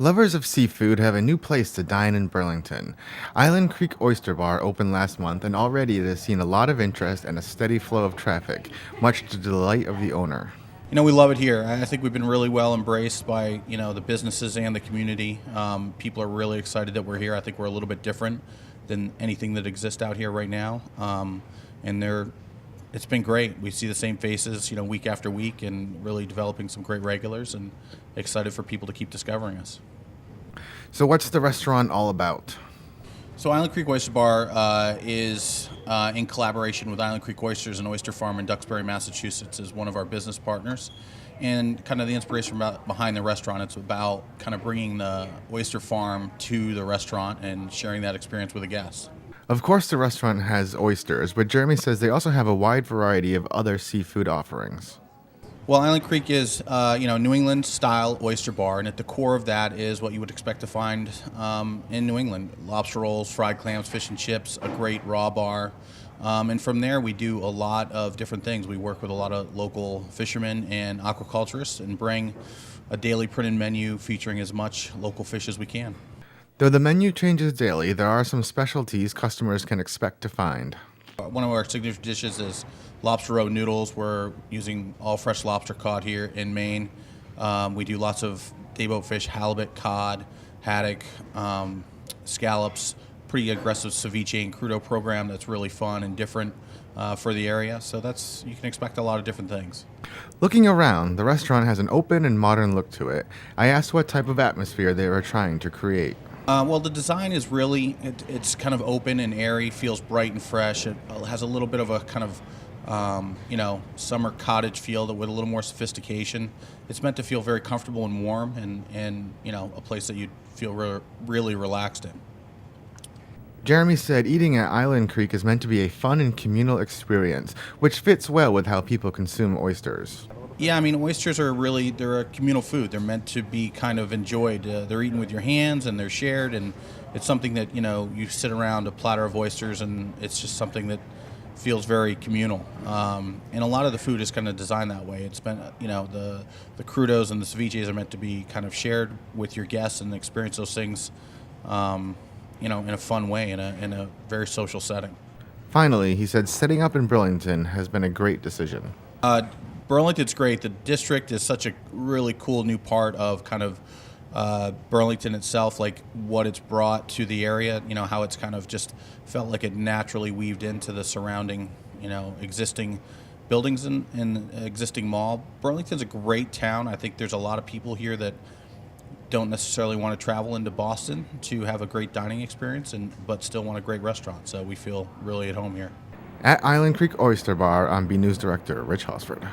Lovers of seafood have a new place to dine in Burlington. Island Creek Oyster Bar opened last month, and already it has seen a lot of interest and a steady flow of traffic, much to the delight of the owner. We love it here. I think we've been really well embraced by the businesses and the community. People are really excited that we're here. I think we're a little bit different than anything that exists out here right now, and it's been great. We see the same faces, week after week, and really developing some great regulars, and excited for people to keep discovering us. So, what's the restaurant all about? So Island Creek Oyster Bar is in collaboration with Island Creek Oysters and Oyster Farm in Duxbury, Massachusetts, is one of our business partners. And kind of the inspiration behind the restaurant, it's about kind of bringing the oyster farm to the restaurant and sharing that experience with the guests. Of course, the restaurant has oysters, but Jeremy says they also have a wide variety of other seafood offerings. Well, Island Creek is, New England style oyster bar, and at the core of that is what you would expect to find in New England: lobster rolls, fried clams, fish and chips, a great raw bar, and from there we do a lot of different things. We work with a lot of local fishermen and aquaculturists, and bring a daily printed menu featuring as much local fish as we can. Though the menu changes daily, there are some specialties customers can expect to find. One of our signature dishes is lobster roe noodles. We're using all fresh lobster caught here in Maine. We do lots of dayboat fish, halibut, cod, haddock, scallops, pretty aggressive ceviche and crudo program that's really fun and different for the area. So you can expect a lot of different things. Looking around, the restaurant has an open and modern look to it. I asked what type of atmosphere they were trying to create. Well, the design is really, it's kind of open and airy, feels bright and fresh. It has a little bit of a kind of, summer cottage feel with a little more sophistication. It's meant to feel very comfortable and warm, and a place that you'd feel really relaxed in. Jeremy said eating at Island Creek is meant to be a fun and communal experience, which fits well with how people consume oysters. Yeah, oysters they're a communal food. They're meant to be kind of enjoyed. They're eaten with your hands, and they're shared, and it's something that, you sit around a platter of oysters, and it's just something that feels very communal. And a lot of the food is kind of designed that way. It's been, the crudos and the ceviches are meant to be kind of shared with your guests and experience those things, in a fun way, in a very social setting. Finally, he said setting up in Burlington has been a great decision. Burlington's great. The district is such a really cool new part of kind of Burlington itself, like what it's brought to the area, how it's kind of just felt like it naturally weaved into the surrounding, existing buildings and existing mall. Burlington's a great town. I think there's a lot of people here that don't necessarily want to travel into Boston to have a great dining experience, but still want a great restaurant. So we feel really at home here. At Island Creek Oyster Bar, I'm B News Director Rich Hosford.